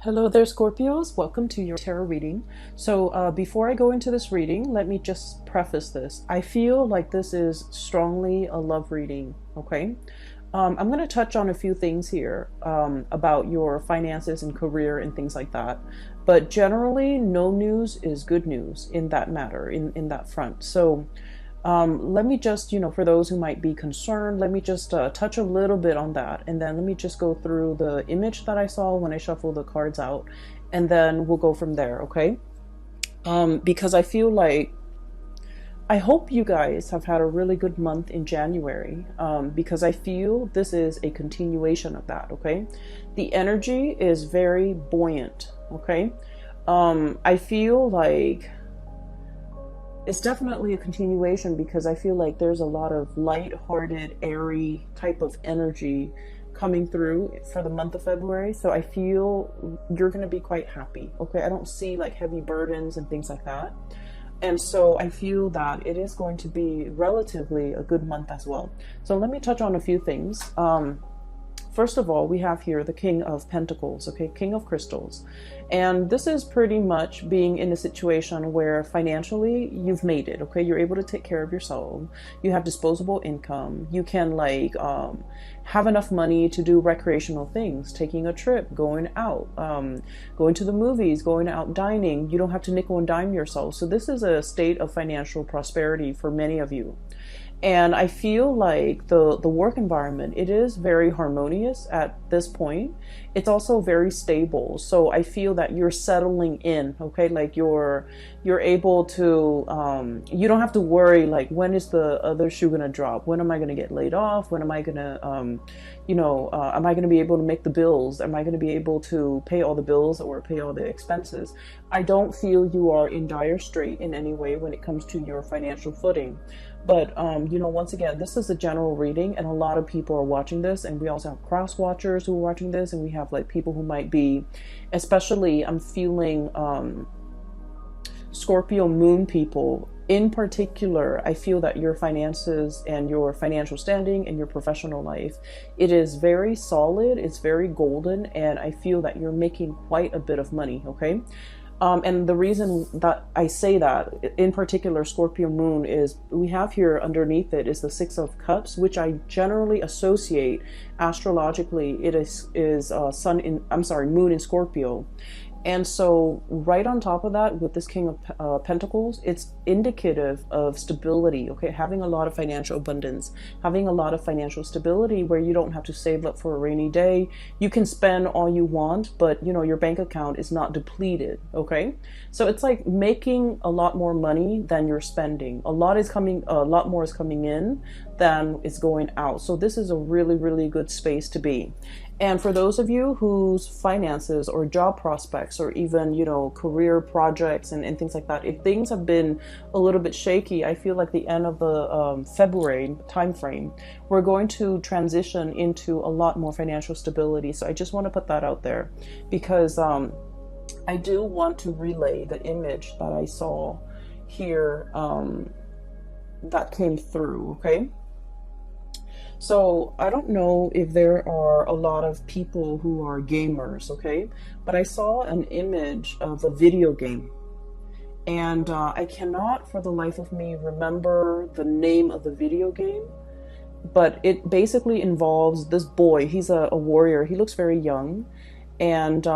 Hello there, Scorpios. Welcome to your tarot reading. So before I go into this reading, let me just preface this. I feel like this is strongly a love reading, okay? I'm going to touch on a few things here about your finances and career and things like that. But generally, no news is good news in that matter, in that front. So let me just, for those who might be concerned, let me just touch a little bit on that. And then let me just go through the image that I saw when I shuffled the cards out. And then we'll go from there, okay? Because I feel like, I hope you guys have had a really good month in January, because I feel this is a continuation of that, okay? The energy is very buoyant, okay? I feel like it's definitely a continuation because I feel like there's a lot of light-hearted, airy type of energy coming through for the month of February. So I feel you're going to be quite happy. Okay, I don't see like heavy burdens and things like that. And so I feel that it is going to be relatively a good month as well. So let me touch on a few things. First of all, we have here the King of Pentacles, okay, King of Crystals. And this is pretty much being in a situation where financially you've made it, okay? You're able to take care of yourself. You have disposable income. You can like have enough money to do recreational things, taking a trip, going out, going to the movies, going out dining. You don't have to nickel and dime yourself. So this is a state of financial prosperity for many of you. And I feel like the work environment, it is very harmonious at this point. It's also very stable. So I feel that you're settling in, okay? Like you're able to, you don't have to worry like, when is the other shoe gonna drop? When am I gonna get laid off? When am I gonna, am I gonna be able to make the bills? Am I gonna be able to pay all the bills or pay all the expenses? I don't feel you are in dire strait in any way when it comes to your financial footing. But, once again, this is a general reading and a lot of people are watching this, and we also have cross watchers who are watching this, and we have like people who might be, especially I'm feeling Scorpio moon people in particular. I feel that your finances and your financial standing and your professional life, it is very solid, it's very golden, and I feel that you're making quite a bit of money, okay? And the reason that I say that, in particular, Scorpio moon, is we have here underneath it is the Six of Cups, which I generally associate astrologically. It is moon in Scorpio. And so right on top of that, with this King of Pentacles, it's indicative of stability, okay? Having a lot of financial abundance, having a lot of financial stability where you don't have to save up for a rainy day. You can spend all you want, but your bank account is not depleted, okay? So it's like making a lot more money than you're spending. A lot more is coming in than is going out. So this is a really, really good space to be. And for those of you whose finances or job prospects or even, career projects and things like that, if things have been a little bit shaky, I feel like the end of the February timeframe, we're going to transition into a lot more financial stability. So I just want to put that out there because I do want to relay the image that I saw here that came through, okay? So I don't know if there are a lot of people who are gamers, okay? But I saw an image of a video game. And I cannot for the life of me remember the name of the video game. But it basically involves this boy. He's a warrior. He looks very young. And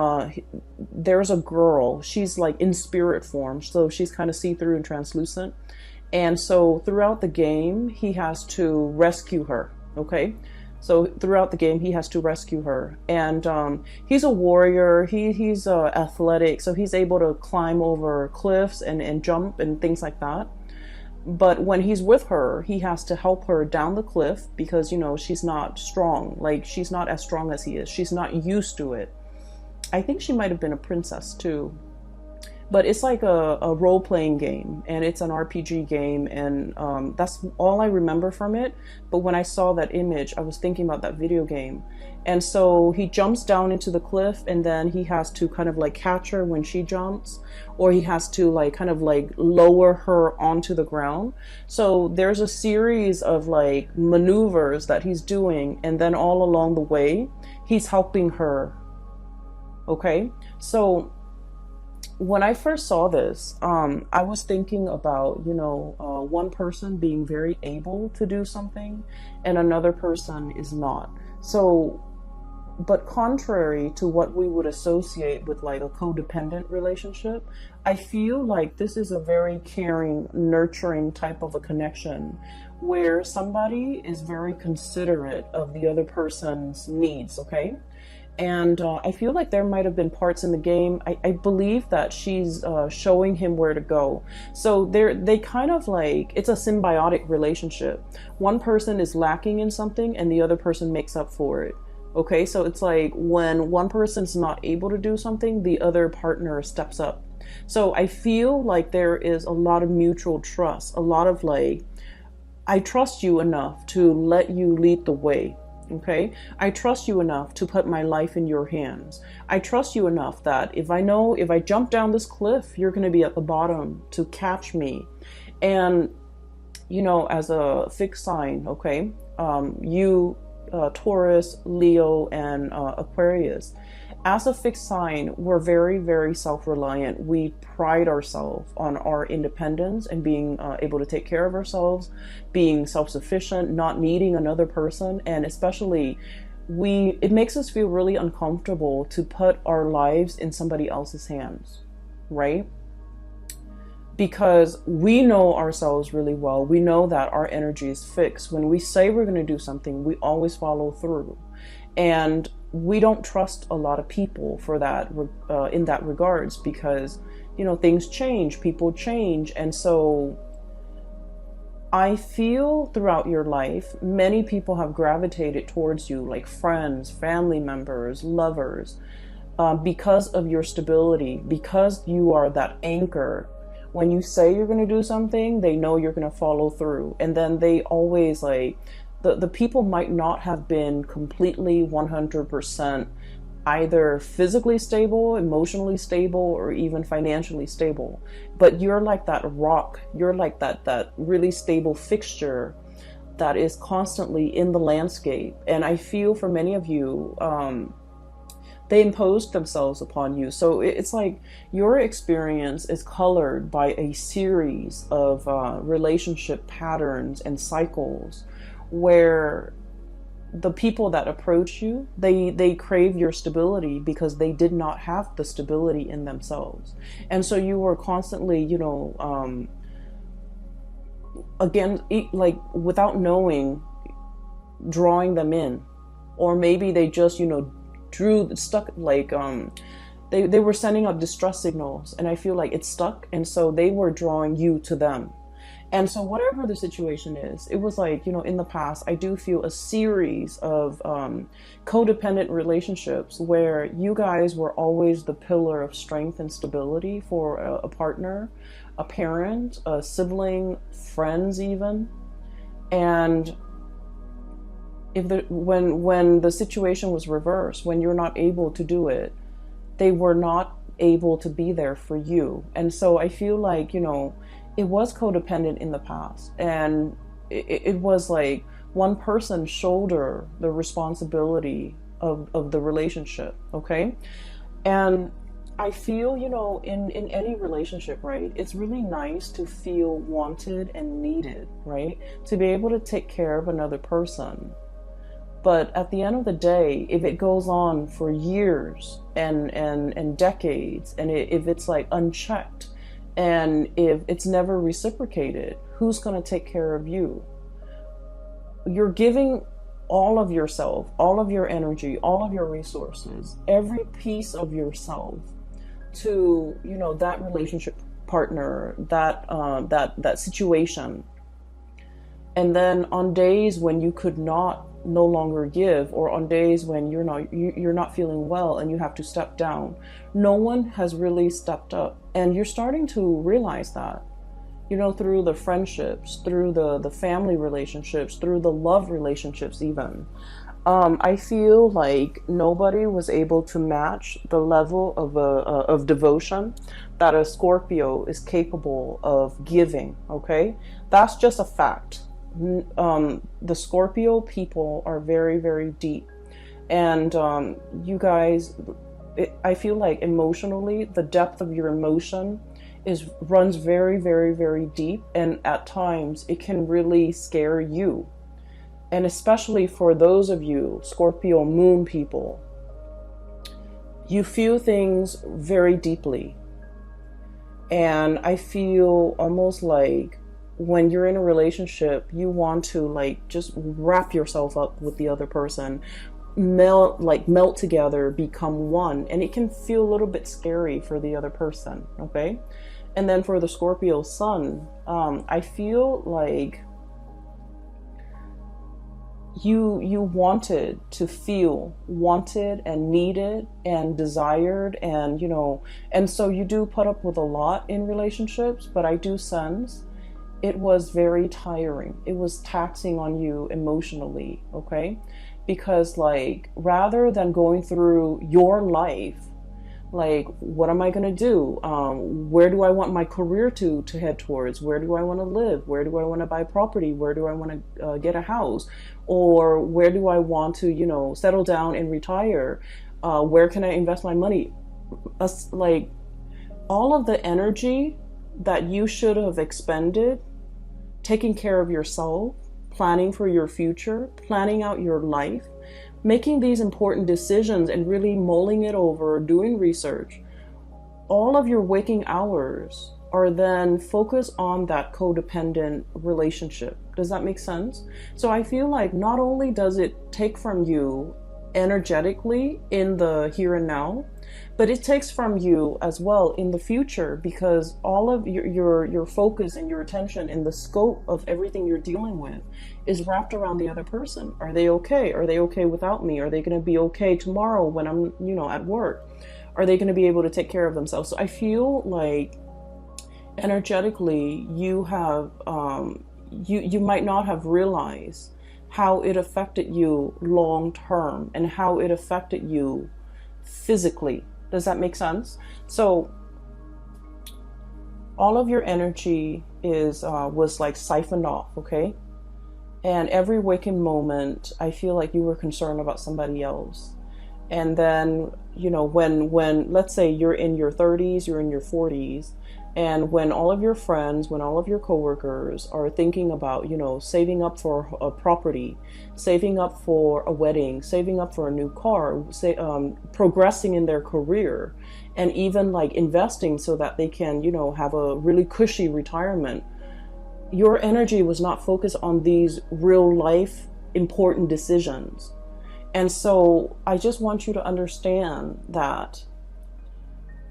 there's a girl. She's like in spirit form. So she's kind of see-through and translucent. And so throughout the game, he has to rescue her. Okay, so throughout the game, he has to rescue her, and he's a warrior. He's athletic, so he's able to climb over cliffs and jump and things like that. But when he's with her, he has to help her down the cliff because she's not strong. Like she's not as strong as he is. She's not used to it. I think she might have been a princess too. But it's like a role-playing game, and it's an RPG game, and that's all I remember from it. But when I saw that image, I was thinking about that video game. And so he jumps down into the cliff, and then he has to kind of like catch her when she jumps, or he has to like kind of like lower her onto the ground. So there's a series of like maneuvers that he's doing, and then all along the way, he's helping her Okay, so when I first saw this, I was thinking about, one person being very able to do something and another person is not. So, but contrary to what we would associate with like a codependent relationship, I feel like this is a very caring, nurturing type of a connection where somebody is very considerate of the other person's needs, okay? And I feel like there might have been parts in the game. I believe that she's showing him where to go. So they kind of like, it's a symbiotic relationship. One person is lacking in something and the other person makes up for it. Okay, so it's like when one person's not able to do something, the other partner steps up. So I feel like there is a lot of mutual trust, a lot of like, I trust you enough to let you lead the way. Okay, I trust you enough to put my life in your hands. I trust you enough that if I jump down this cliff, you're going to be at the bottom to catch me. And, as a fixed sign, okay, you, Taurus, Leo, and Aquarius, as a fixed sign, we're very, very self-reliant. We pride ourselves on our independence and being able to take care of ourselves, being self-sufficient, not needing another person. And especially it makes us feel really uncomfortable to put our lives in somebody else's hands, right? Because we know ourselves really well. We know that our energy is fixed. When we say we're going to do something, we always follow through. And we don't trust a lot of people for that, in that regards, because, things change, people change. And so I feel throughout your life, many people have gravitated towards you, like friends, family members, lovers, because of your stability, because you are that anchor. When you say you're going to do something, they know you're going to follow through. And then they always like, the people might not have been completely 100% either physically stable, emotionally stable, or even financially stable. But you're like that rock. You're like that really stable fixture that is constantly in the landscape. And I feel for many of you, they imposed themselves upon you. So it's like your experience is colored by a series of relationship patterns and cycles where the people that approach you, they crave your stability because they did not have the stability in themselves. And so you were constantly, again, like without knowing, drawing them in. Or maybe they just, stuck, like, they were sending out distress signals, and I feel like it stuck. And so they were drawing you to them. And so whatever the situation is, it was like, in the past, I do feel a series of codependent relationships where you guys were always the pillar of strength and stability for a partner, a parent, a sibling, friends even. And when the situation was reversed, when you're not able to do it, they were not able to be there for you. And so I feel like, it was codependent in the past, and it was like one person shoulder the responsibility of the relationship. Okay. And I feel, in any relationship, right, it's really nice to feel wanted and needed, right, to be able to take care of another person. But at the end of the day, if it goes on for years and decades, and if it's like unchecked, and if it's never reciprocated, who's going to take care of you? You're giving all of yourself, all of your energy, all of your resources, every piece of yourself to, that relationship partner, that situation. And then on days when you could no longer give, or on days when you're not feeling well and you have to step down, no one has really stepped up. And you're starting to realize that, through the friendships, through the family relationships, through the love relationships even. I feel like nobody was able to match the level of devotion that a Scorpio is capable of giving. Okay, that's just a fact. The Scorpio people are very, very deep, and you guys, I feel like emotionally, the depth of your emotion runs very, very, very deep, and at times it can really scare you. And especially for those of you Scorpio moon people, you feel things very deeply. And I feel almost like when you're in a relationship, you want to like just wrap yourself up with the other person, melt together, become one. And it can feel a little bit scary for the other person. Okay. And then for the Scorpio sun, I feel like you wanted to feel wanted and needed and desired, and and so you do put up with a lot in relationships, but I do sense it was very tiring. It was taxing on you emotionally, okay? Because like rather than going through your life, like what am I going to do, where do I want my career to head towards, where do I want to live, where do I want to buy property, where do I want to get a house, or where do I want to settle down and retire, where can I invest my money, like all of the energy that you should have expended taking care of yourself, planning for your future, planning out your life, making these important decisions and really mulling it over, doing research. All of your waking hours are then focused on that codependent relationship. Does that make sense? So I feel like not only does it take from you energetically in the here and now, but it takes from you as well in the future, because all of your focus and your attention and the scope of everything you're dealing with is wrapped around the other person. Are they okay? Are they okay without me? Are they going to be okay tomorrow when I'm at work? Are they going to be able to take care of themselves? So I feel like energetically you have you might not have realized how it affected you long term and how it affected you physically. Does that make sense? So all of your energy was like siphoned off, okay? And every waking moment, I feel like you were concerned about somebody else. And then, when let's say you're in your 30s, you're in your 40s, and when all of your friends, when all of your coworkers are thinking about, saving up for a property, saving up for a wedding, saving up for a new car, progressing in their career, and even like investing so that they can, have a really cushy retirement, your energy was not focused on these real life important decisions. And so I just want you to understand that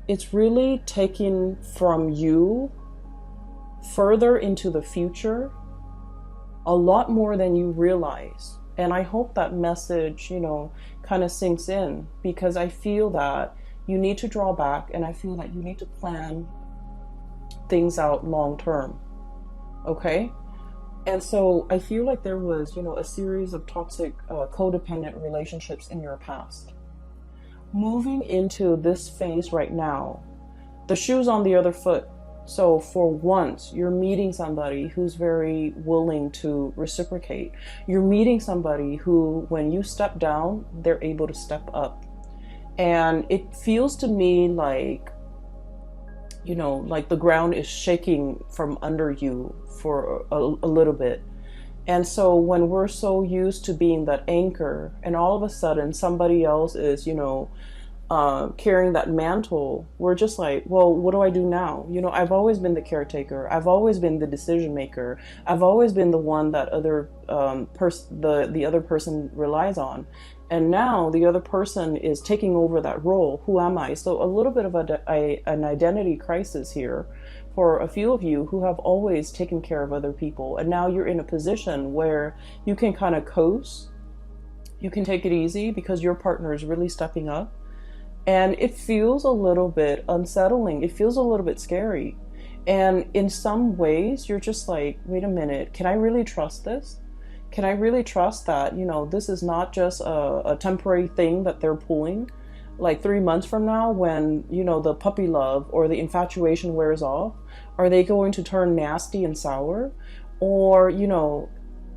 it's really taking from you further into the future a lot more than you realize. And I hope that message, kind of sinks in, because I feel that you need to draw back, and I feel that you need to plan things out long term. Okay? And so I feel like there was, a series of toxic, codependent relationships in your past. Moving into this phase right now, the shoe's on the other foot. So for once, you're meeting somebody who's very willing to reciprocate. You're meeting somebody who, when you step down, they're able to step up. And it feels to me like, like the ground is shaking from under you for a little bit. And so when we're so used to being that anchor, and all of a sudden somebody else is, carrying that mantle, we're just like, well, what do I do now? I've always been the caretaker. I've always been the decision maker. I've always been the one that the other person relies on. And now the other person is taking over that role. Who am I? So a little bit of an identity crisis here for a few of you who have always taken care of other people. And now you're in a position where you can kind of coast. You can take it easy because your partner is really stepping up. And it feels a little bit unsettling. It feels a little bit scary. And in some ways, you're just like, wait a minute, can I really trust this? Can I really trust that, this is not just a temporary thing that they're pulling? Like 3 months from now, when, the puppy love or the infatuation wears off, are they going to turn nasty and sour? Or,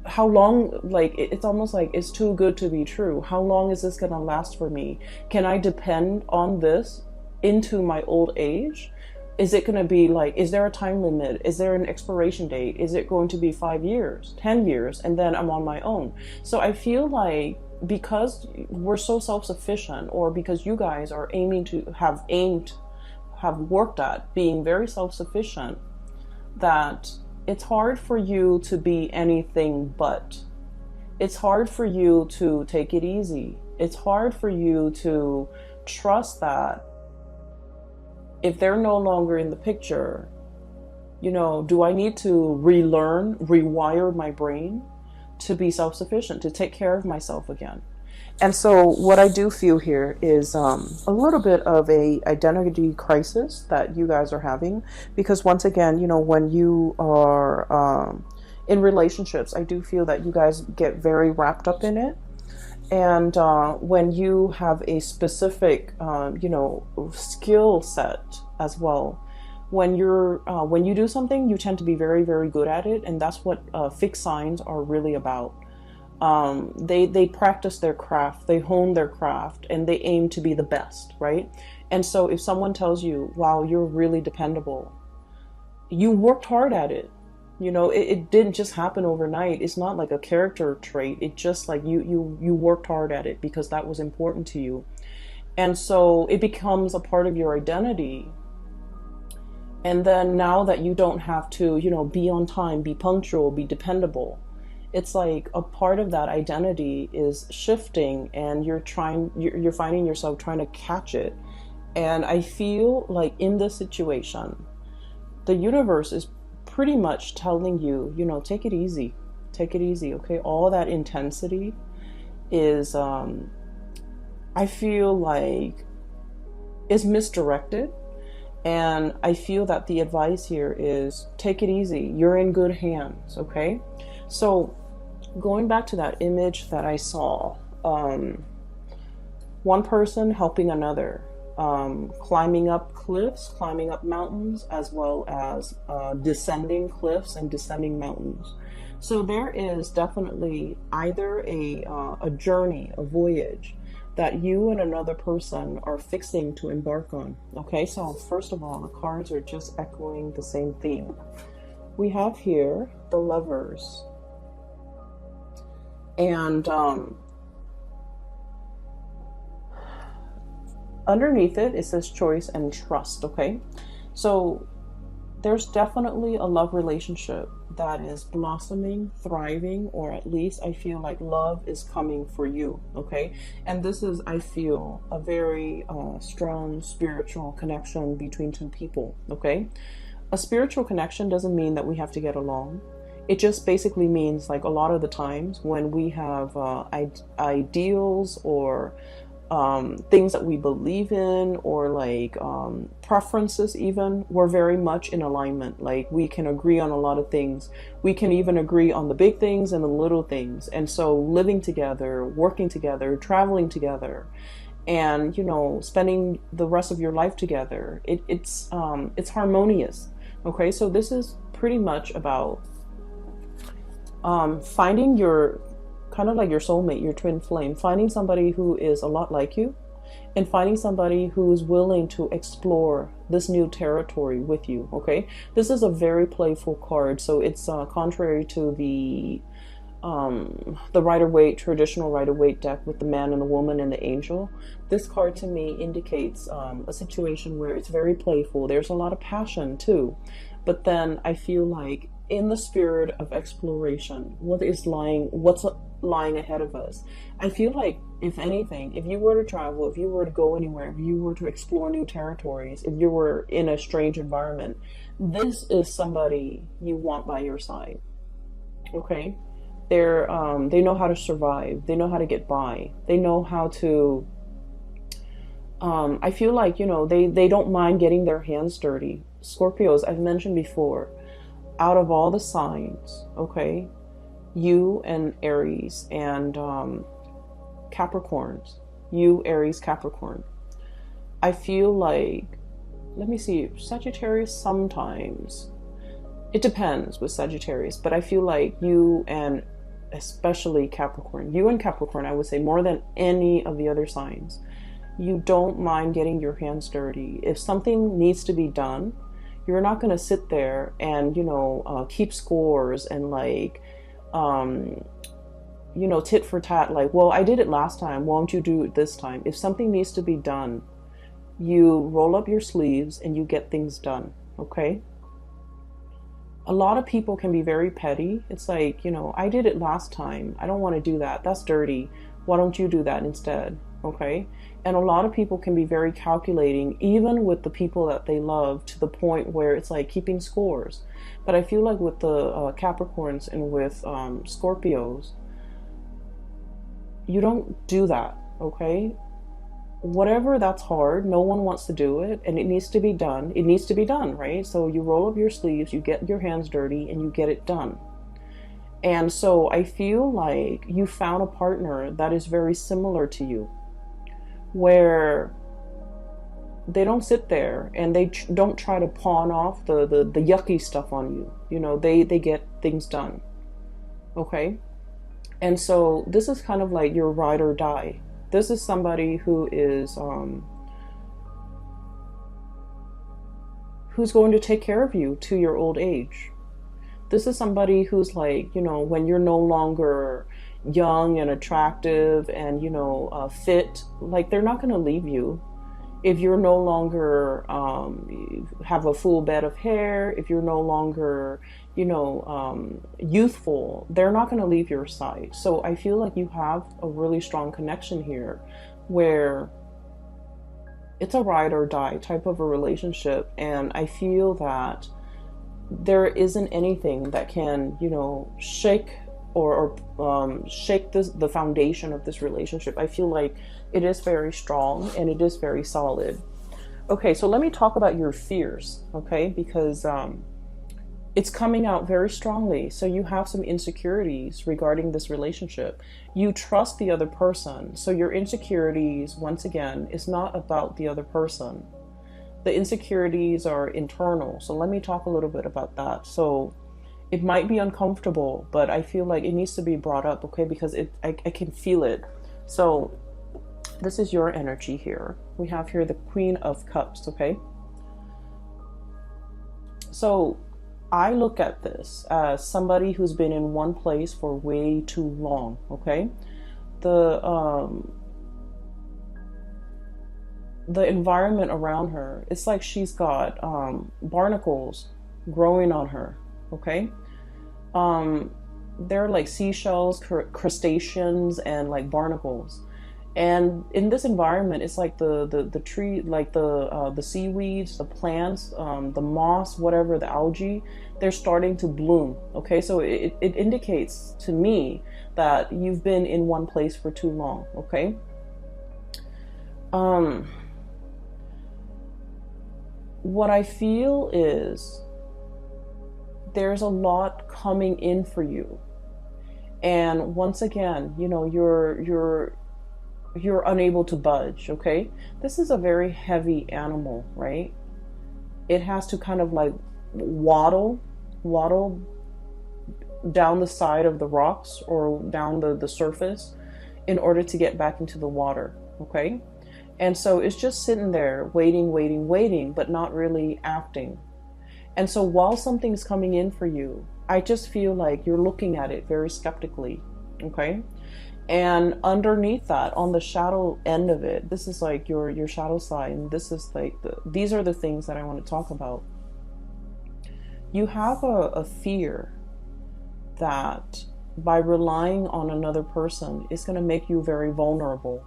how long, like it's almost like it's too good to be true. How long is this going to last for me? Can I depend on this into my old age? Is it going to be like, is there a time limit? Is there an expiration date? Is it going to be 5 years, 10 years, and then I'm on my own? So I feel like because we're so self-sufficient, or because you guys are have worked at being very self-sufficient, that it's hard for you to be anything but. It's hard for you to take it easy. It's hard for you to trust that if they're no longer in the picture, you know, do I need to relearn, rewire my brain to be self-sufficient, to take care of myself again? And so what I do feel here is a little bit of a identity crisis that you guys are having, because once again, you know, when you are in relationships, I do feel that you guys get very wrapped up in it. And when you have a specific, you know, skill set as well, when you do something, you tend to be very, very good at it. And that's what fixed signs are really about. They practice their craft, they hone their craft, and they aim to be the best, right? And so if someone tells you, wow, you're really dependable, you worked hard at it. You know, it didn't just happen overnight. It's not like a character trait. It just like you worked hard at it because that was important to you. And so it becomes a part of your identity. And then now that you don't have to, you know, be on time, be punctual, be dependable, it's like a part of that identity is shifting, and you're finding yourself trying to catch it. And I feel like in this situation, the universe is pretty much telling you, you know, take it easy, okay? All that intensity is, I feel like, is misdirected. And I feel that the advice here is take it easy. You're in good hands, okay? So going back to that image that I saw, one person helping another, climbing up cliffs, climbing up mountains, as well as descending cliffs and descending mountains. So there is definitely either a journey, a voyage that you and another person are fixing to embark on. Okay, so first of all, the cards are just echoing the same theme. We have here the Lovers. And underneath it says choice and trust, okay? So there's definitely a love relationship that is blossoming, thriving, or at least I feel like love is coming for you, okay? And this is, I feel, a very strong spiritual connection between two people, okay? A spiritual connection doesn't mean that we have to get along. It just basically means, like, a lot of the times when we have ideals or things that we believe in, or like preferences even, we're very much in alignment. Like, we can agree on a lot of things. We can even agree on the big things and the little things. And so living together, working together, traveling together, and, you know, spending the rest of your life together, it's harmonious. Okay, so this is pretty much about finding your, kind of like your soulmate, your twin flame, finding somebody who is a lot like you, and finding somebody who's willing to explore this new territory with you, okay? This is a very playful card, so it's contrary to the Rider-Waite, traditional Rider-Waite deck with the man and the woman and the angel. This card to me indicates a situation where it's very playful. There's a lot of passion too, but then I feel like in the spirit of exploration, what's lying ahead of us. I feel like, if anything, if you were to travel, if you were to go anywhere, if you were to explore new territories, if you were in a strange environment, this is somebody you want by your side. Okay? They know how to survive. They know how to get by. They know how to, I feel like, you know, they don't mind getting their hands dirty. Scorpios, I've mentioned before, out of all the signs, okay, you and Aries and Capricorns, you, Aries, Capricorn, I feel like, let me see, Sagittarius sometimes, it depends with Sagittarius, but I feel like you and especially Capricorn. You and Capricorn, I would say, more than any of the other signs, you don't mind getting your hands dirty. If something needs to be done, you're not going to sit there and, keep scores and like, tit for tat, like, well, I did it last time, won't you do it this time? If something needs to be done, you roll up your sleeves and you get things done, okay? A lot of people can be very petty. It's like, I did it last time. I don't want to do that. That's dirty. Why don't you do that instead? Okay. And a lot of people can be very calculating, even with the people that they love, to the point where it's like keeping scores. But I feel like with the Capricorns and with Scorpios, you don't do that. Okay. Whatever that's hard, no one wants to do it, and it needs to be done. It needs to be done, right? So you roll up your sleeves, you get your hands dirty, and you get it done. And so I feel like you found a partner that is very similar to you, where they don't sit there and they don't try to pawn off the yucky stuff on you. They get things done. Okay? And so this is kind of like your ride or die. This is somebody who is who's going to take care of you to your old age. This is somebody who's like, when you're no longer young and attractive and, fit, like they're not going to leave you. If you're no longer have a full bed of hair, if you're no longer, youthful, they're not going to leave your side. So I feel like you have a really strong connection here where it's a ride or die type of a relationship. And I feel that there isn't anything that can, shake or shake the foundation of this relationship. I feel like it is very strong and it is very solid. Okay, so let me talk about your fears, okay? Because it's coming out very strongly. So you have some insecurities regarding this relationship. You trust the other person. So your insecurities, once again, is not about the other person. The insecurities are internal. So let me talk a little bit about that. So it might be uncomfortable, but I feel like it needs to be brought up, okay? Because I can feel it. So this is your energy here. We have here the Queen of Cups, okay? So I look at this as somebody who's been in one place for way too long, okay? The environment around her, it's like she's got barnacles growing on her, okay? They're like seashells, crustaceans, and like barnacles. And in this environment, it's like the tree, like the seaweeds, the plants, the moss, whatever, the algae, they're starting to bloom. Okay, so it indicates to me that you've been in one place for too long. Okay. What I feel is there's a lot coming in for you, and once again, you're unable to budge, okay? This is a very heavy animal, right? It has to kind of like waddle down the side of the rocks or down the surface in order to get back into the water, okay? And so it's just sitting there waiting, but not really acting. And so while something's coming in for you, I just feel like you're looking at it very skeptically, okay? And underneath that, on the shadow end of it, this is like your shadow side, and this is like these are the things that I want to talk about. You have a fear that by relying on another person, it's going to make you very vulnerable,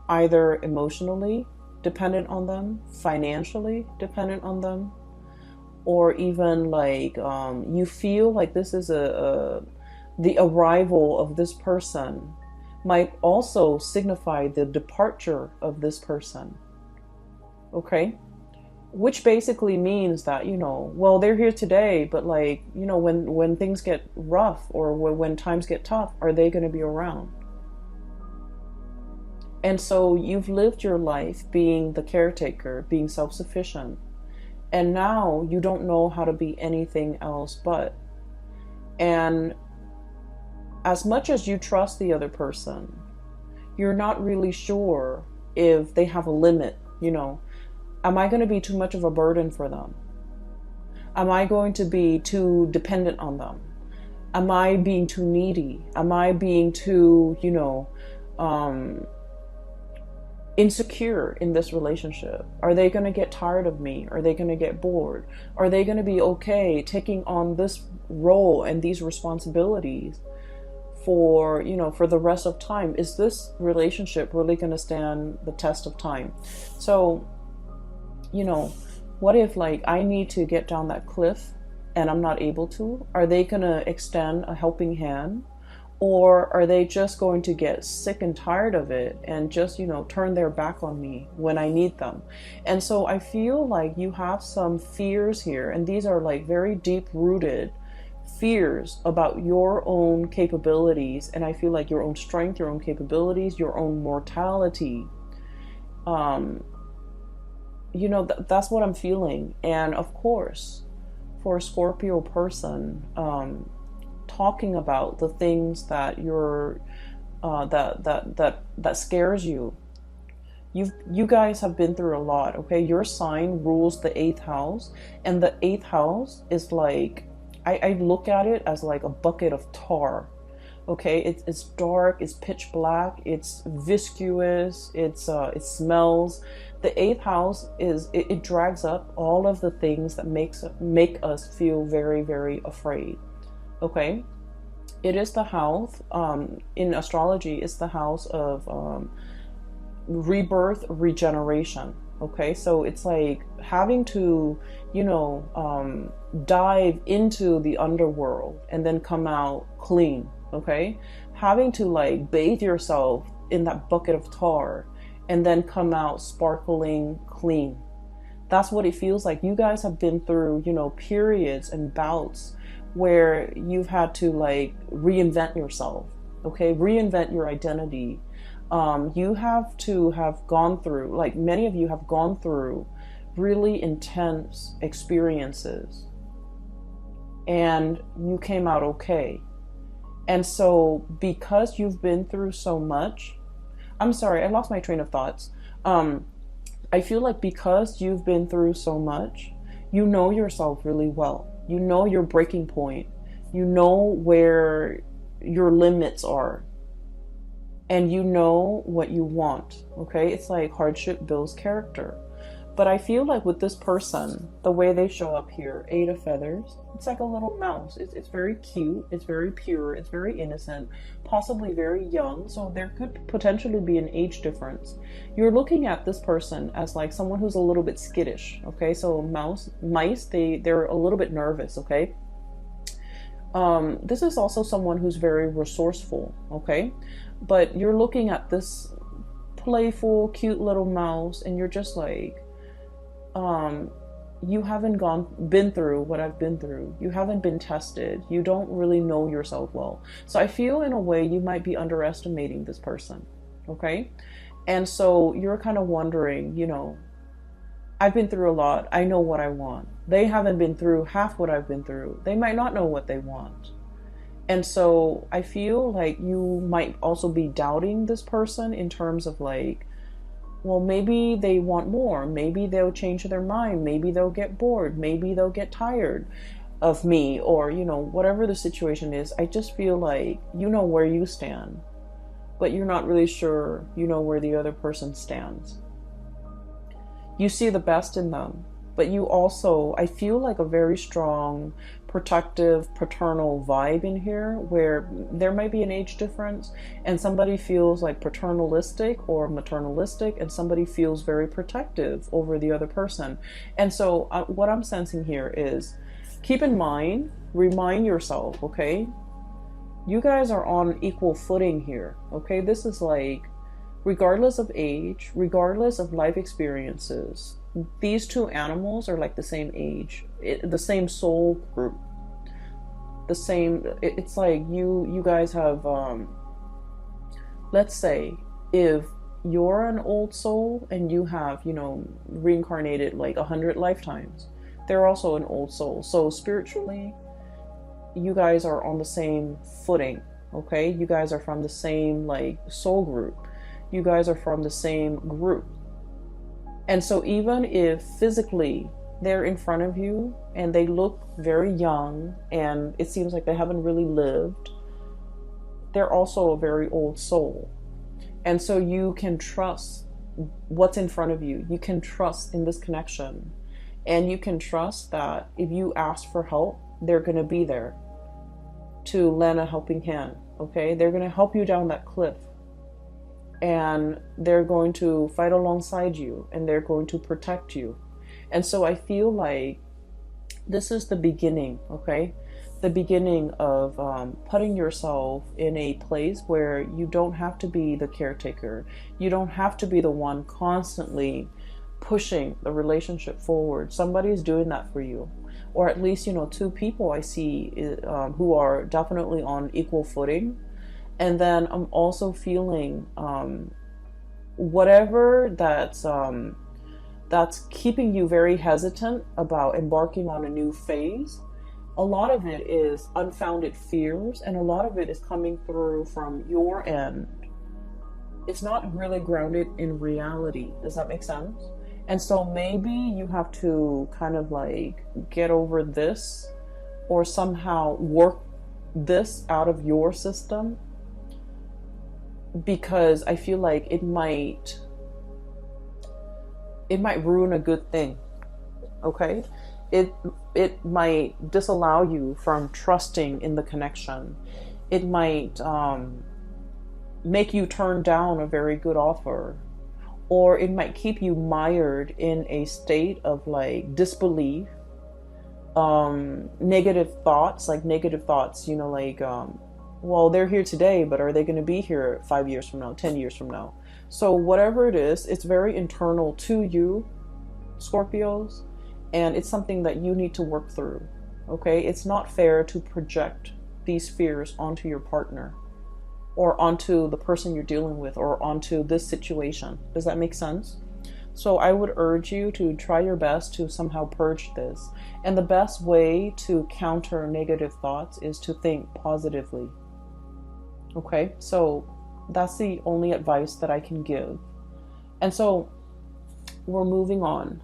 either emotionally dependent on them, financially dependent on them, or even like you feel like this is the arrival of this person might also signify the departure of this person, okay? Which basically means that, well, they're here today, but like, when things get rough or when times get tough, are they going to be around? And so you've lived your life being the caretaker, being self-sufficient, and now you don't know how to be anything else but. And as much as you trust the other person, you're not really sure if they have a limit. Am I going to be too much of a burden for them? Am I going to be too dependent on them? Am I being too needy? Am I being too, insecure in this relationship? Are they going to get tired of me? Are they going to get bored? Are they going to be okay taking on this role and these responsibilities for the rest of time? Is this relationship really going to stand the test of time? So, what if I need to get down that cliff and I'm not able to? Are they going to extend a helping hand? Or are they just going to get sick and tired of it and just, turn their back on me when I need them? And so I feel like you have some fears here, and these are very deep rooted fears about your own capabilities. And I feel like your own strength, your own capabilities, your own mortality. That's what I'm feeling. And of course, for a Scorpio person, talking about the things that you're that scares you. You guys have been through a lot, okay? Your sign rules the 8th house, and the 8th house is I look at it as a bucket of tar. Okay, it's dark, it's pitch black, it's viscous, it smells. The 8th house it drags up all of the things that make us feel very, very afraid. Okay, it is the house, in astrology, it's the house of rebirth, regeneration. Okay, so it's having to, dive into the underworld and then come out clean. Okay, having to bathe yourself in that bucket of tar and then come out sparkling clean. That's what it feels like. You guys have been through, periods and bouts where you've had to reinvent yourself. Okay, reinvent your identity. You have to have gone through, many of you have gone through really intense experiences, and you came out okay. And so because you've been through so much, I'm sorry, I lost my train of thoughts. I feel like because you've been through so much, you know yourself really well. You know your breaking point. You know where your limits are. And you know what you want. Okay? It's hardship builds character. But I feel like with this person, the way they show up here, 8 of feathers, it's like a little mouse. It's very cute. It's very pure. It's very innocent, possibly very young. So there could potentially be an age difference. You're looking at this person as someone who's a little bit skittish. Okay, so mice, they're a little bit nervous. Okay. This is also someone who's very resourceful. Okay, but you're looking at this playful, cute little mouse, and you're just you haven't been through what I've been through. You haven't been tested. You don't really know yourself well. So I feel in a way you might be underestimating this person. Okay. And so you're kind of wondering, I've been through a lot. I know what I want. They haven't been through half what I've been through. They might not know what they want. And so I feel like you might also be doubting this person in terms of well, maybe they want more. Maybe they'll change their mind. Maybe they'll get bored. Maybe they'll get tired of me, or, whatever the situation is. I just feel like you know where you stand, but you're not really sure where the other person stands. You see the best in them, but you also, I feel like a very strong protective paternal vibe in here, where there might be an age difference and somebody feels paternalistic or maternalistic, and somebody feels very protective over the other person. And so what I'm sensing here is, keep in mind, remind yourself, okay, you guys are on equal footing here. Okay, this is regardless of age, regardless of life experiences, these two animals are the same age, the same soul group, the same. It's you guys have, let's say if you're an old soul and you have, reincarnated 100 lifetimes, they're also an old soul. So spiritually, you guys are on the same footing. Okay, you guys are from the same like soul group. You guys are from the same group. And so even if physically they're in front of you and they look very young and it seems like they haven't really lived, they're also a very old soul. And so you can trust what's in front of you. You can trust in this connection. And you can trust that if you ask for help, they're going to be there to lend a helping hand. Okay? They're going to help you down that cliff. And they're going to fight alongside you. And they're going to protect you. And so I feel like this is the beginning, okay? The beginning of putting yourself in a place where you don't have to be the caretaker. You don't have to be the one constantly pushing the relationship forward. Somebody's doing that for you. Or at least, two people I see who are definitely on equal footing. And then I'm also feeling whatever that's keeping you very hesitant about embarking on a new phase. A lot of it is unfounded fears, and a lot of it is coming through from your end. It's not really grounded in reality. Does that make sense? And so maybe you have to kind of like get over this or somehow work this out of your system, because I feel like it might ruin a good thing. Okay? It might disallow you from trusting in the connection. It might make you turn down a very good offer, or it might keep you mired in a state of like disbelief, negative thoughts, well, they're here today, but are they going to be here 5 years from now, 10 years from now? So whatever it is, it's very internal to you, Scorpios, and it's something that you need to work through, okay? It's not fair to project these fears onto your partner or onto the person you're dealing with or onto this situation. Does that make sense? So I would urge you to try your best to somehow purge this. And the best way to counter negative thoughts is to think positively. Okay, so that's the only advice that I can give. And so we're moving on.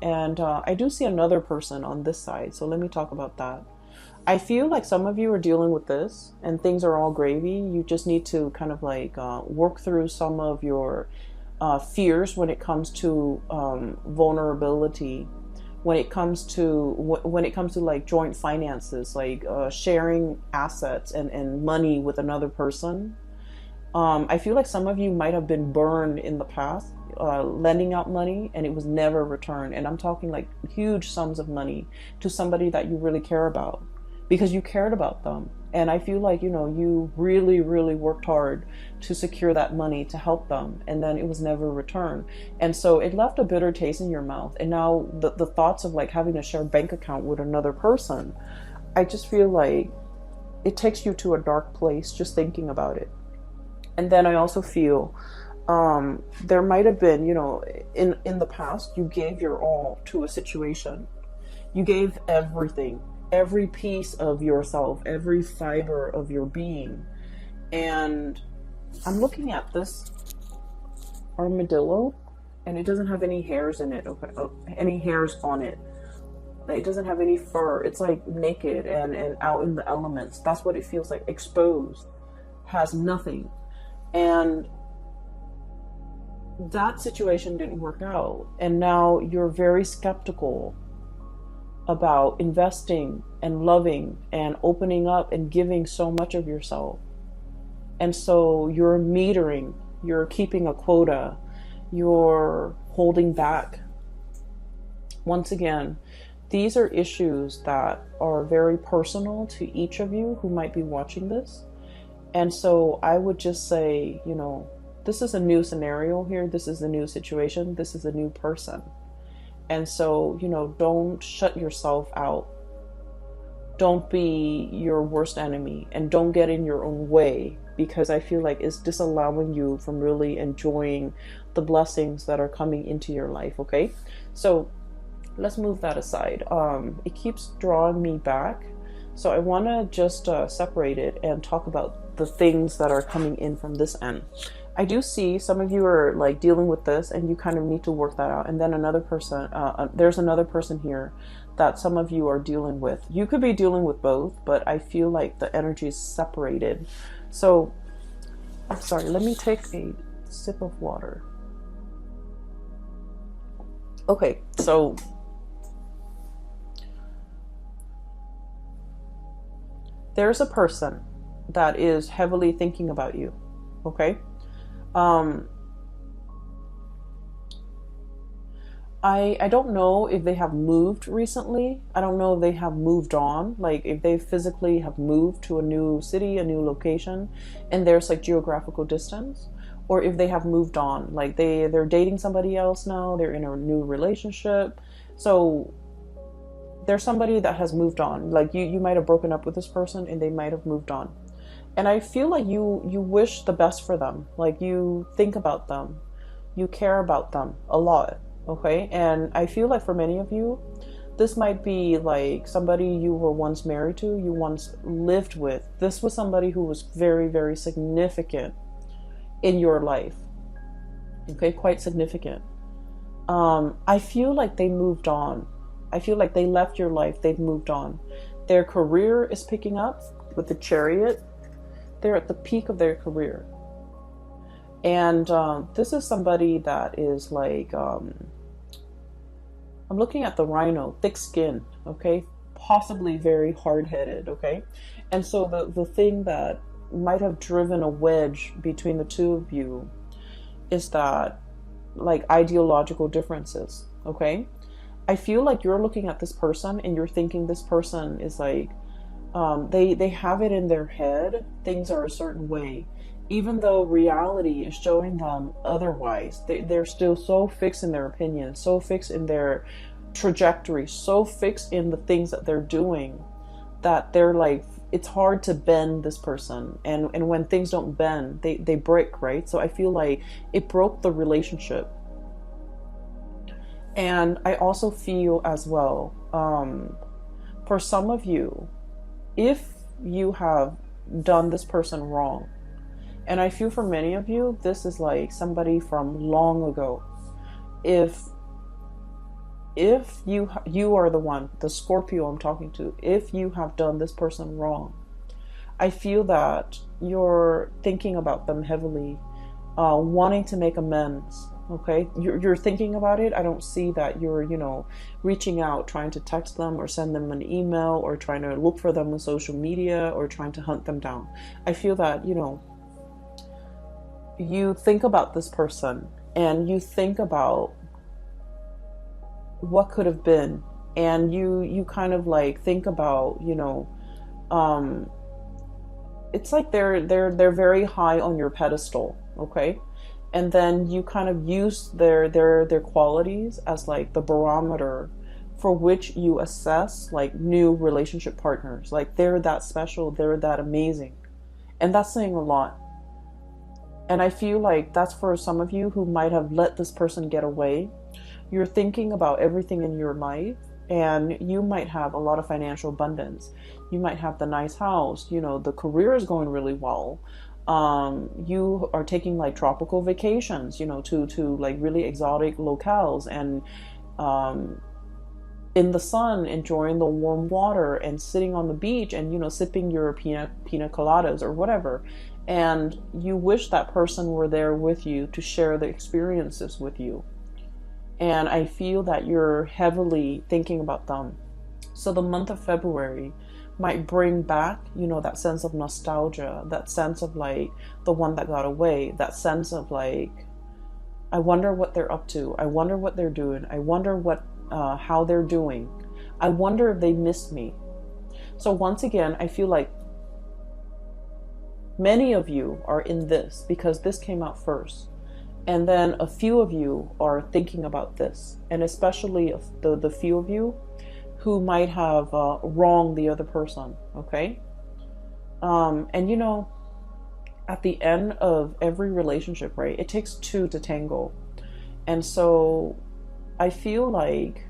And I do see another person on this side. So let me talk about that. I feel like some of you are dealing with this and things are all gravy. You just need to kind of like work through some of your fears when it comes to vulnerability. When it comes to like joint finances, like sharing assets and money with another person. I feel like some of you might have been burned in the past, lending out money and it was never returned. And I'm talking like huge sums of money to somebody that you really care about, because you cared about them. And I feel like, you really, really worked hard to secure that money to help them. And then it was never returned. And so it left a bitter taste in your mouth. And now the thoughts of like having to share a bank account with another person, I just feel like it takes you to a dark place just thinking about it. And then I also feel there might have been, in the past, you gave your all to a situation. You gave everything. Every piece of yourself, every fiber of your being. And I'm looking at this armadillo and it doesn't have any hairs in it, okay? Any hairs on it. It doesn't have any fur. It's like naked and out in the elements. That's what it feels like, exposed, has nothing. And that situation didn't work out. And now you're very skeptical about investing and loving and opening up and giving so much of yourself. And so you're metering, you're keeping a quota, you're holding back. Once again, these are issues that are very personal to each of you who might be watching this. And so I would just say, this is a new scenario here. This is a new situation. This is a new person. And so, don't shut yourself out. Don't be your worst enemy and don't get in your own way, because I feel like it's disallowing you from really enjoying the blessings that are coming into your life, okay? So let's move that aside. It keeps drawing me back So I want to just separate it and talk about the things that are coming in from this end. I do see some of you are like dealing with this and you kind of need to work that out. And then another person, there's another person here that some of you are dealing with. You could be dealing with both, but I feel like the energy is separated. So, I'm sorry, let me take a sip of water. Okay, so there's a person that is heavily thinking about you, okay? I don't know if they have moved recently. I don't know if they have moved on, like if they physically have moved to a new city, a new location, and there's like geographical distance, or if they have moved on, like they're dating somebody else now, they're in a new relationship. So there's somebody that has moved on. Like you might have broken up with this person and they might have moved on. And I feel like you wish the best for them. Like you think about them. You care about them a lot. Okay? And I feel like for many of you, this might be like somebody you were once married to, you once lived with. This was somebody who was very, very significant in your life. Okay? Quite significant. I feel like they moved on. I feel like they left your life. They've moved on. Their career is picking up with the Chariot. They're at the peak of their career. And this is somebody that is like, I'm looking at the Rhino, thick skin, okay? Possibly very hard-headed, okay? And so the thing that might have driven a wedge between the two of you is that, like, ideological differences, okay? I feel like you're looking at this person and you're thinking this person is like, they have it in their head, things are a certain way, even though reality is showing them otherwise. They're still so fixed in their opinion, so fixed in their trajectory, so fixed in the things that they're doing, that they're like, it's hard to bend this person. And when things don't bend, they break, right? So I feel like it broke the relationship. And I also feel as well, for some of you, if you have done this person wrong, and I feel for many of you, this is like somebody from long ago. If you are the one, the Scorpio I'm talking to, if you have done this person wrong, I feel that you're thinking about them heavily, wanting to make amends. Okay, you're thinking about it. I don't see that you're, reaching out, trying to text them or send them an email or trying to look for them on social media or trying to hunt them down. I feel that, you think about this person and you think about what could have been, and you kind of like think about, it's like they're very high on your pedestal, okay? And then you kind of use their qualities as like the barometer for which you assess like new relationship partners. Like they're that special, they're that amazing. And that's saying a lot. And I feel like that's for some of you who might have let this person get away. You're thinking about everything in your life, and you might have a lot of financial abundance. You might have the nice house, the career is going really well. You are taking like tropical vacations, to like really exotic locales, and in the sun, enjoying the warm water and sitting on the beach and, sipping your pina coladas or whatever. And you wish that person were there with you to share the experiences with you. And I feel that you're heavily thinking about them. So the month of February might bring back, that sense of nostalgia, that sense of like the one that got away, that sense of like, I wonder what they're up to. I wonder what they're doing. I wonder how they're doing. I wonder if they missed me. So once again, I feel like many of you are in this because this came out first. And then a few of you are thinking about this. And especially the few of you who might have wronged the other person, okay? And at the end of every relationship, right, it takes two to tango. And so I feel like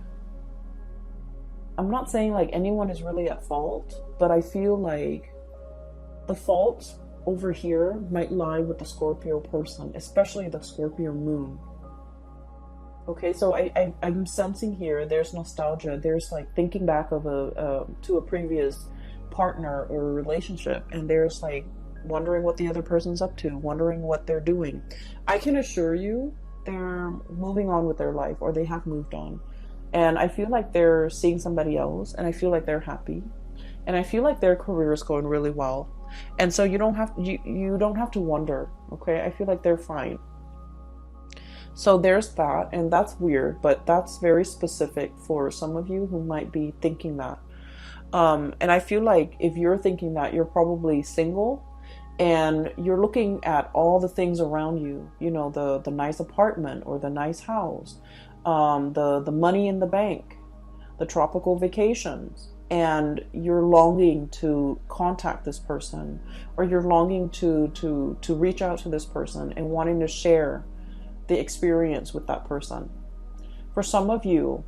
I'm not saying like anyone is really at fault, but I feel like the fault over here might lie with the Scorpio person, especially the Scorpio moon. Okay, so I'm sensing here there's nostalgia. There's like thinking back of to a previous partner or relationship, and there's like wondering what the other person's up to, wondering what they're doing. I can assure you they're moving on with their life, or they have moved on. And I feel like they're seeing somebody else, and I feel like they're happy. And I feel like their career is going really well. And so you don't have to wonder, okay? I feel like they're fine. So there's that, and that's weird, but that's very specific for some of you who might be thinking that. And I feel like if you're thinking that, you're probably single, and you're looking at all the things around you, you know, the nice apartment or the nice house, the money in the bank, the tropical vacations, and you're longing to contact this person, or you're longing to reach out to this person and wanting to share the experience with that person. For some of you,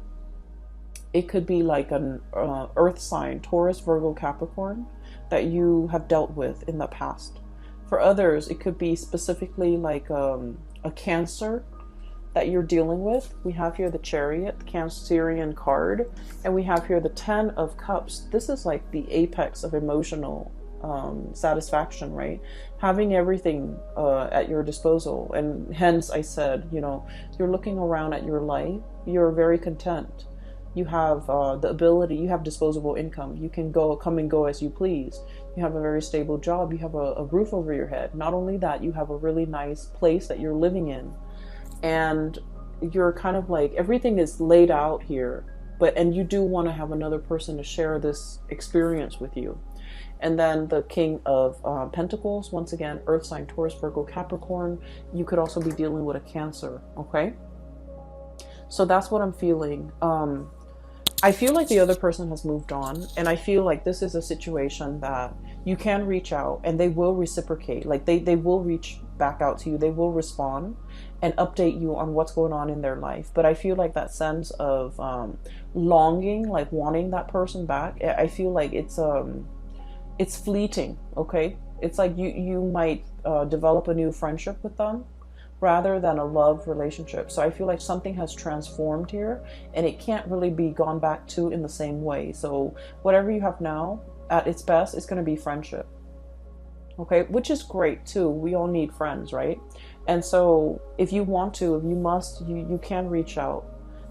it could be like an earth sign, Taurus, Virgo, Capricorn, that you have dealt with in the past. For others, it could be specifically like a Cancer that you're dealing with. We have here the Chariot, the Cancerian card, and we have here the Ten of Cups. This is like the apex of emotional satisfaction, right? Having everything at your disposal. And hence I said, you know, you're looking around at your life, you're very content. You have the ability, you have disposable income. You can come and go as you please. You have a very stable job. You have a roof over your head. Not only that, you have a really nice place that you're living in. And you're kind of like, everything is laid out here. And you do want to have another person to share this experience with you. And then the King of Pentacles, once again, Earth sign, Taurus, Virgo, Capricorn. You could also be dealing with a Cancer, okay? So that's what I'm feeling. I feel like the other person has moved on, and I feel like this is a situation that you can reach out and they will reciprocate. Like they will reach back out to you. They will respond and update you on what's going on in their life. But I feel like that sense of longing, like wanting that person back, I feel like it's fleeting, okay? It's like you might develop a new friendship with them rather than a love relationship. So I feel like something has transformed here, and it can't really be gone back to in the same way. So whatever you have now, at its best, it's going to be friendship. Okay, which is great too. We all need friends, right? And so if you want to, if you must, you can reach out.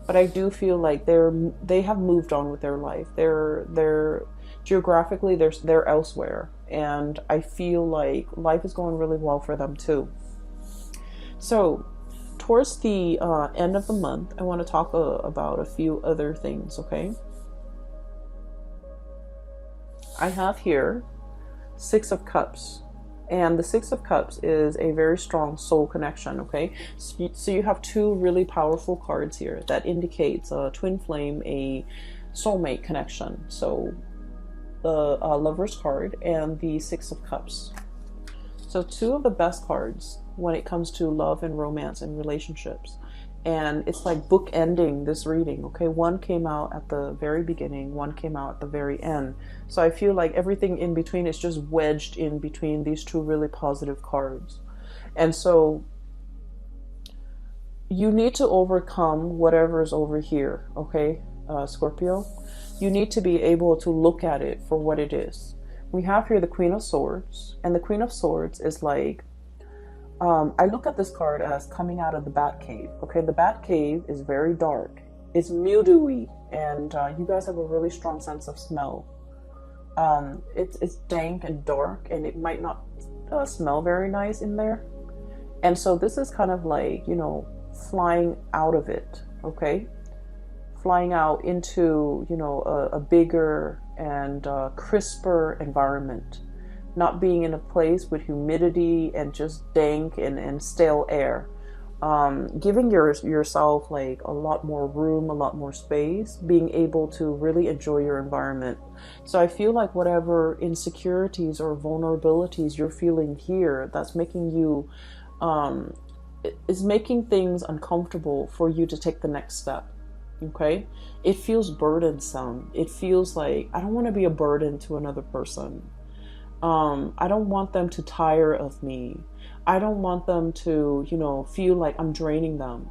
But I do feel like they have moved on with their life. They're geographically they're elsewhere, and I feel like life is going really well for them too. So towards the end of the month, I want to talk about a few other things, okay? I have here Six of Cups, and the Six of Cups is a very strong soul connection, okay? So you have two really powerful cards here that indicates a twin flame, a soulmate connection. So the Lover's card and the Six of Cups. So two of the best cards when it comes to love and romance and relationships. And it's like bookending this reading, okay? One came out at the very beginning, one came out at the very end. So I feel like everything in between is just wedged in between these two really positive cards. And so you need to overcome whatever is over here, okay, Scorpio? You need to be able to look at it for what it is. We have here the Queen of Swords, and the Queen of Swords is like, I look at this card as coming out of the Bat Cave. Okay, the Bat Cave is very dark. It's mildewy, and you guys have a really strong sense of smell. It's dank and dark, and it might not smell very nice in there. And so this is kind of like, you know, flying out of it, okay? Flying out into, you know, a bigger and crisper environment. Not being in a place with humidity and just dank and stale air. Giving yourself like a lot more room, a lot more space, being able to really enjoy your environment. So I feel like whatever insecurities or vulnerabilities you're feeling here, that's making you, is making things uncomfortable for you to take the next step. Okay, it feels burdensome. It feels like I don't want to be a burden to another person. I don't want them to tire of me. I don't want them to, feel like I'm draining them.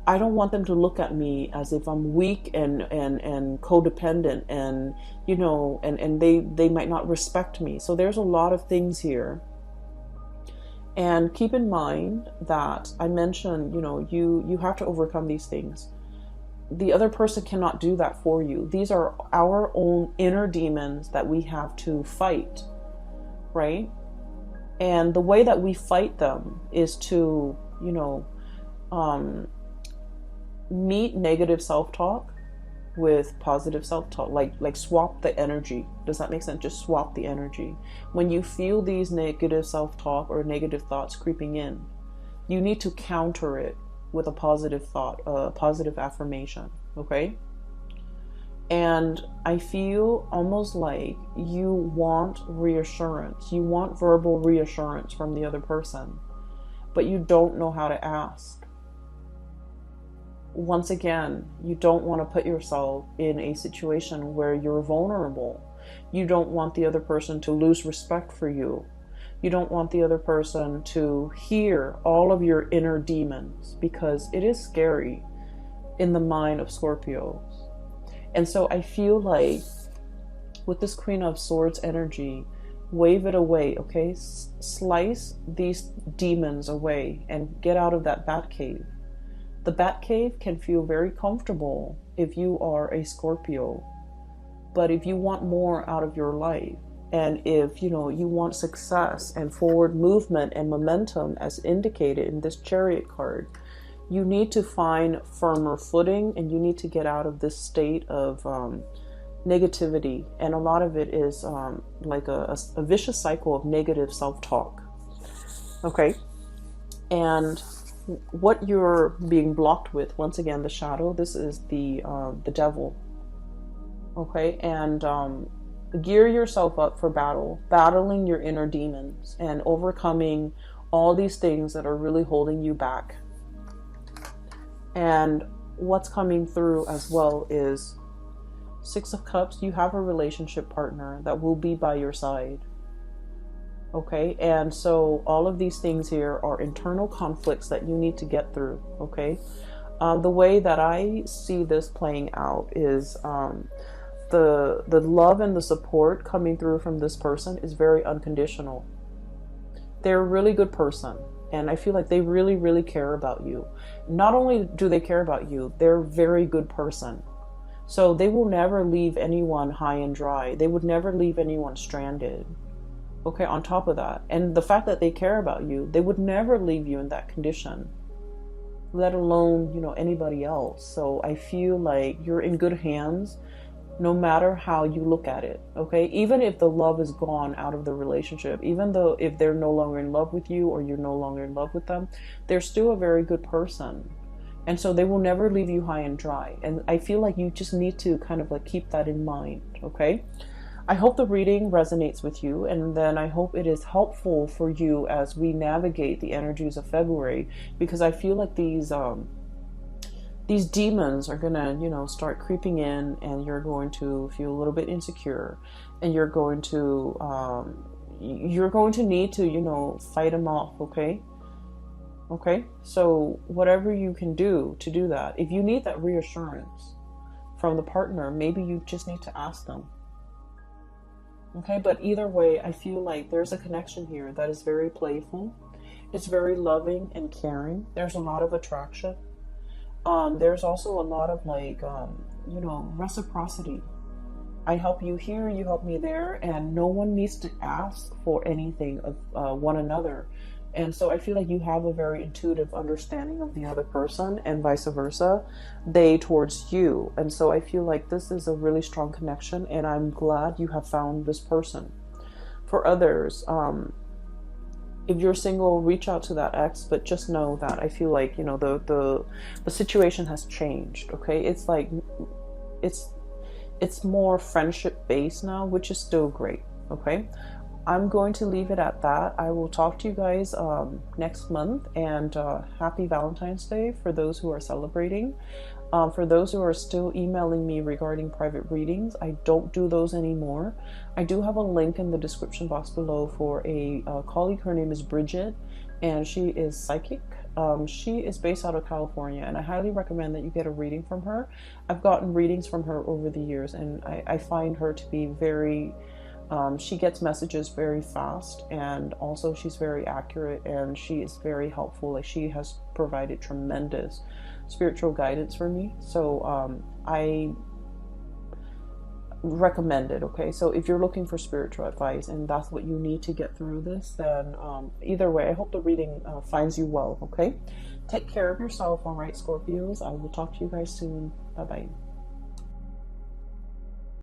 I don't want them to look at me as if I'm weak and codependent, and and they might not respect me. So there's a lot of things here. And keep in mind that I mentioned, you have to overcome these things. The other person cannot do that for you. These are our own inner demons that we have to fight, right? And the way that we fight them is to, meet negative self-talk with positive self-talk, like swap the energy. Does that make sense? Just swap the energy. When you feel these negative self-talk or negative thoughts creeping in, you need to counter it with a positive thought, a positive affirmation. Okay? And I feel almost like you want reassurance. You want verbal reassurance from the other person, but you don't know how to ask. Once again, you don't want to put yourself in a situation where you're vulnerable. You don't want the other person to lose respect for you. You don't want the other person to hear all of your inner demons, because it is scary in the mind of Scorpios. And so I feel like with this Queen of Swords energy, wave it away, okay? Slice these demons away and get out of that bat cave. The bat cave can feel very comfortable if you are a Scorpio. But if you want more out of your life, and if you want success and forward movement and momentum as indicated in this Chariot card, you need to find firmer footing, and you need to get out of this state of negativity. And a lot of it is like a vicious cycle of negative self-talk. Okay? And what you're being blocked with, once again, the shadow, this is the devil. Okay? And gear yourself up for battling your inner demons and overcoming all these things that are really holding you back. And what's coming through as well is Six of Cups. You have a relationship partner that will be by your side. Okay, and so all of these things here are internal conflicts that you need to get through. Okay, the way that I see this playing out is the love and the support coming through from this person is very unconditional. They're a really good person, and I feel like they really, really care about you. Not only do they care about you, they're a very good person. So they will never leave anyone high and dry. They would never leave anyone stranded. Okay, on top of that, and the fact that they care about you, they would never leave you in that condition, let alone, anybody else. So I feel like you're in good hands, no matter how you look at it. Okay, even if the love is gone out of the relationship, even though if they're no longer in love with you or you're no longer in love with them, they're still a very good person. And so they will never leave you high and dry. And I feel like you just need to kind of like keep that in mind. Okay, I hope the reading resonates with you, and then I hope it is helpful for you as we navigate the energies of February, because I feel like these demons are gonna, start creeping in, and you're going to feel a little bit insecure, and you're going to need to, fight them off. Okay. Okay. So whatever you can do to do that, if you need that reassurance from the partner, maybe you just need to ask them. Okay, but either way, I feel like there's a connection here that is very playful. It's very loving and caring. There's a lot of attraction. There's also a lot of reciprocity. I help you here, you help me there, and no one needs to ask for anything of one another. And so I feel like you have a very intuitive understanding of the other person, and vice versa, they towards you. And so I feel like this is a really strong connection, and I'm glad you have found this person. For others, if you're single, reach out to that ex, but just know that I feel like, the situation has changed. Okay, it's like it's more friendship based now, which is still great. Okay, I'm going to leave it at that. I will talk to you guys next month, and happy Valentine's Day for those who are celebrating. For those who are still emailing me regarding private readings, I don't do those anymore. I do have a link in the description box below for a colleague. Her name is Bridget, and she is psychic. She is based out of California, and I highly recommend that you get a reading from her. I've gotten readings from her over the years, and I find her to be very... she gets messages very fast, and also she's very accurate, and she is very helpful. Like, she has provided tremendous spiritual guidance for me. So I recommend it. Okay, so if you're looking for spiritual advice and that's what you need to get through this, then either way, I hope the reading finds you well. Okay, take care of yourself. All right, Scorpios, I will talk to you guys soon. Bye bye.